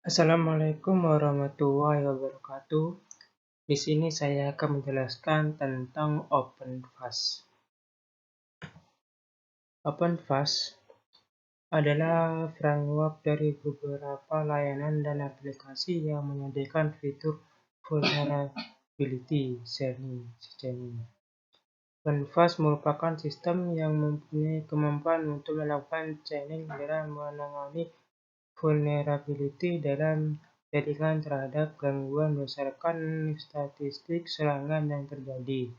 Assalamualaikum warahmatullahi wabarakatuh. Di sini saya akan menjelaskan tentang OpenFast. OpenFast adalah framework dari beberapa layanan dan aplikasi yang menyediakan fitur vulnerability scanning. OpenFast merupakan sistem yang mempunyai kemampuan untuk melakukan scanning dan menangani vulnerability dalam jaringan terhadap gangguan berdasarkan statistik serangan yang terjadi.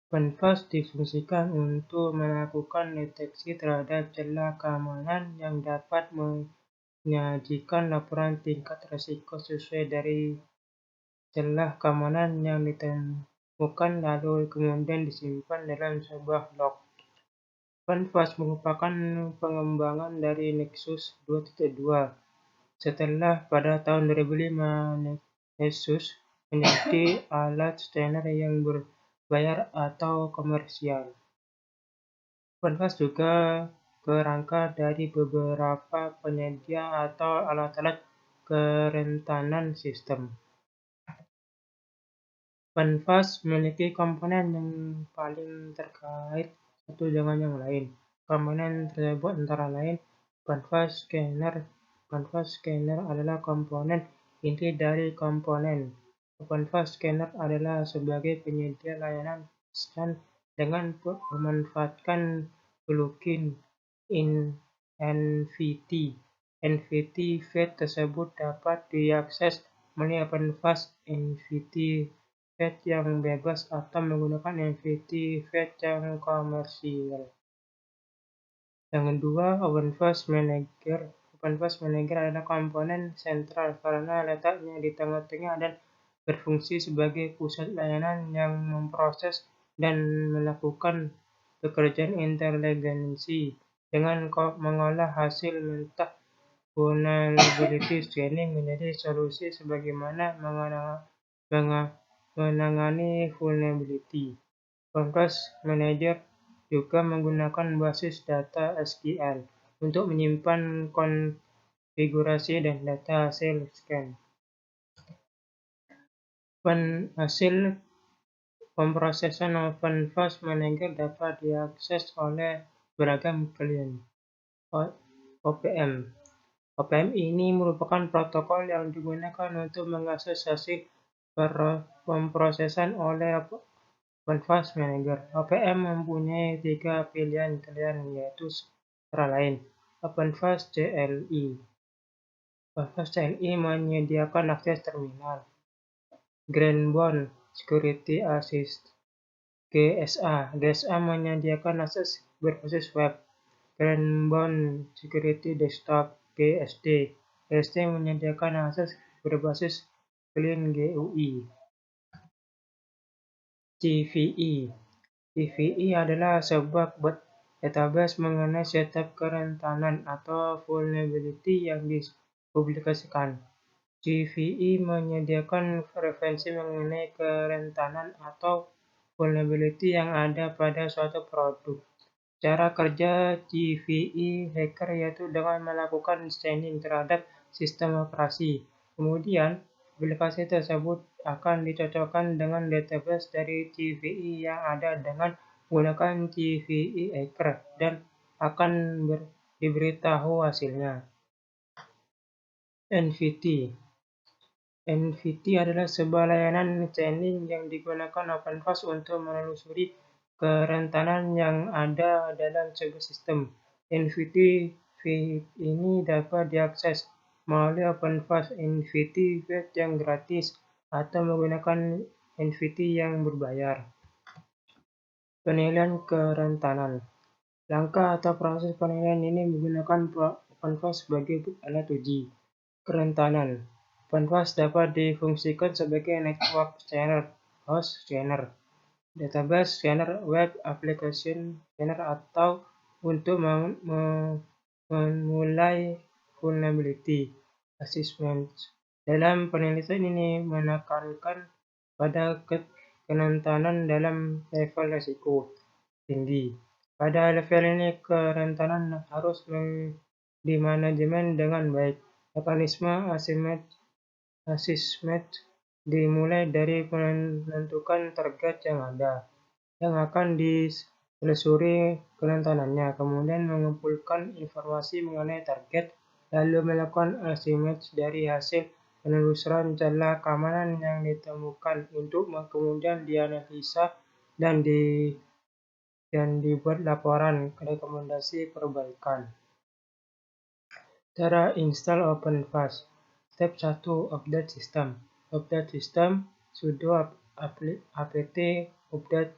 OpenFast difungsikan untuk melakukan deteksi terhadap celah keamanan yang dapat menyajikan laporan tingkat risiko sesuai dari celah keamanan yang ditemukan lalu kemudian disimpan dalam sebuah log. OpenFast merupakan pengembangan dari Nexus 2.2. Setelah pada tahun 2005 Nexus menjadi alat scanner yang berbayar atau komersial. OpenFast juga berangkat dari beberapa penyedia atau alat-alat kerentanan sistem. OpenFast memiliki komponen yang paling terkait satu dengan yang lain. Komponen tersebut antara lain OpenFast Scanner. OpenFast Scanner adalah komponen inti dari komponen. OpenFast Scanner adalah sebagai penyedia layanan scan dengan memanfaatkan plugin NVT. NVT feed tersebut dapat diakses melalui OpenFast NVT feed yang bebas atau menggunakan NVT feed yang komersial. Yang kedua, OpenFast Manager. OpenFast Manager adalah komponen sentral karena letaknya di tengah-tengah dan berfungsi sebagai pusat layanan yang memproses dan melakukan pekerjaan inteligensi dengan mengolah hasil mentah vulnerability scanning menjadi solusi sebagaimana menangani vulnerability. OpenFast Manager juga menggunakan basis data SQL untuk menyimpan konfigurasi dan data hasil scan. Hasil pemrosesan OpenFast Manager dapat diakses oleh beragam klien OPM. OPM ini merupakan protokol yang digunakan untuk mengakses hasil pemrosesan oleh OpenFast Manager. OPM mempunyai 3 pilihan klien yaitu antara lain OpenFast CLI. OpenFast CLI menyediakan akses terminal. Greenbound Security Assist GSA. GSA menyediakan akses berbasis web. Greenbound Security Desktop GSD. GSD menyediakan akses berbasis klien GUI. CVE. CVE adalah sebuah database mengenai setiap kerentanan atau vulnerability yang dipublikasikan. CVE menyediakan referensi mengenai kerentanan atau vulnerability yang ada pada suatu produk. Cara kerja CVE hacker yaitu dengan melakukan scanning terhadap sistem operasi. Kemudian, aplikasi tersebut akan dicocokkan dengan database dari CVE yang ada dengan menggunakan CVE hacker dan akan diberitahu hasilnya. NVT. NVT adalah sebuah layanan scanning yang digunakan OpenFast untuk menelusuri kerentanan yang ada dalam sebuah sistem. NVT feed ini dapat diakses melalui OpenFast NVT feed yang gratis atau menggunakan NVT yang berbayar. Penilaian kerentanan. Langkah atau proses penilaian ini menggunakan OpenFast sebagai alat uji kerentanan. OpenFast dapat difungsikan sebagai network scanner, host scanner, database scanner, web application scanner, atau untuk memulai vulnerability assessment. Dalam penelitian ini menekankan pada kerentanan dalam level risiko tinggi. Pada level ini kerentanan harus dimanajemen dengan baik. Mekanisme assessment dimulai dari menentukan target yang ada, yang akan ditelusuri kerentanannya, kemudian mengumpulkan informasi mengenai target, lalu melakukan assessment dari hasil penelusuran celah keamanan yang ditemukan untuk kemudian dianalisa dan dibuat laporan rekomendasi perbaikan. Cara install OpenVAS. Step 1. Update system. Update system sudo apt update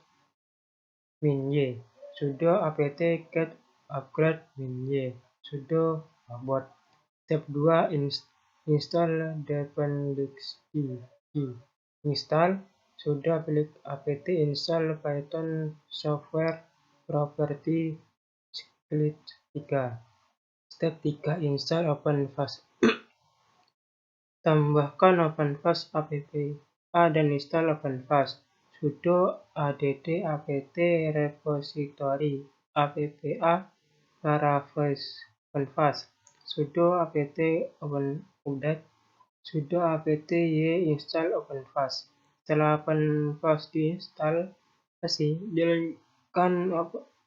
min-y, sudo apt get upgrade min-y, sudo abort. Step 2. Install dependency. Install sudo apt install Python software property klik 3. Step 3. Install OpenVAS. Tambahkan OpenVAS appa dan install OpenVAS. Sudo add apt repository appa OpenVAS. Sudo apt update. Sudo apt y install OpenVAS. Setelah OpenVAS diinstalasi, jalankan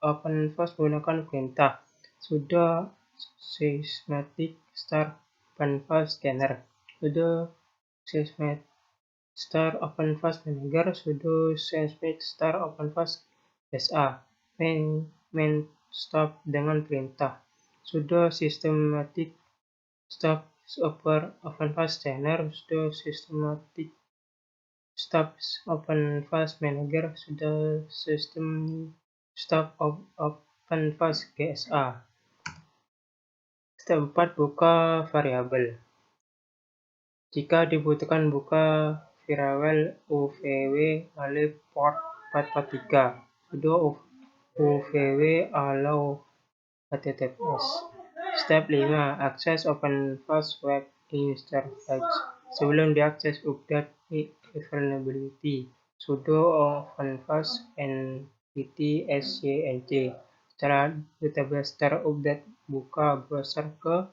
OpenVAS menggunakan perintah sudo systematic start OpenVAS scanner, sudo systematic start OpenVAS manager, sudo systematic start OpenVAS sa, main stop dengan perintah sudo systematic stop OpenVAS scanner, sudo systematic stop OpenVAS manager, sudo system stop OpenVAS gsa. Step 4. Buka variabel. Jika dibutuhkan, buka variabel uvw lalu port 443. Sudo uvw allow https. Step 5. Akses OpenVAS web interface. Sebelum diakses, update vulnerability. Sudo OpenVAS npt syncc. Setelah database terupdate, buka browser ke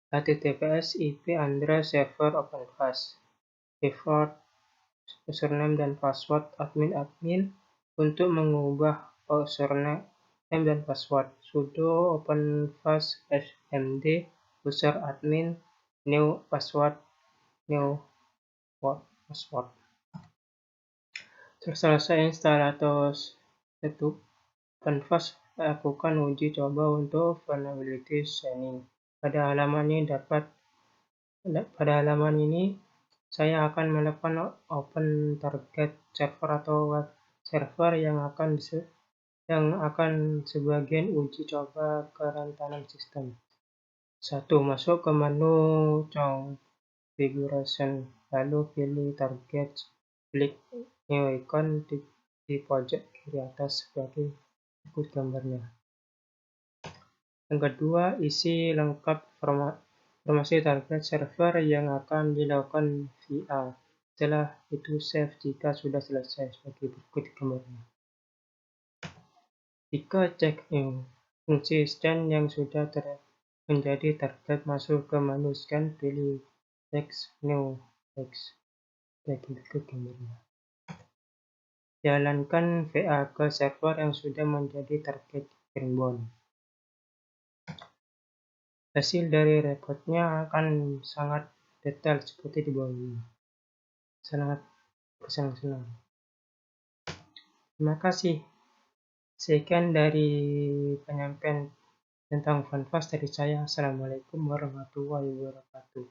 https ip_server OpenVAS. Default username dan password admin untuk mengubah username dan password. Sudo OpenVAS smd user admin new password. Selesai instalator setup OpenVAS, lakukan uji coba untuk vulnerability scanning. Pada halaman ini saya akan melakukan open target server atau web server yang akan sebagian uji coba kerentanan sistem. 1. Masuk ke menu configuration, lalu pilih target, klik new icon di pojok kiri atas sebagai berikut gambarnya. Yang kedua, isi lengkap informasi target server yang akan dilakukan VA. Setelah itu save jika sudah selesai sebagai berikut gambarnya. Jika cek fungsi scan yang sudah menjadi target, masuk ke menu scan, pilih text new text sebagai berikut gambarnya. Jalankan VA ke server yang sudah menjadi target inbound. Hasil dari reportnya akan sangat detail seperti di bawah ini. Sangat bersenang-senang. Terima kasih. Sekian dari penyampaian tentang OpenVAS dari saya. Assalamualaikum warahmatullahi wabarakatuh.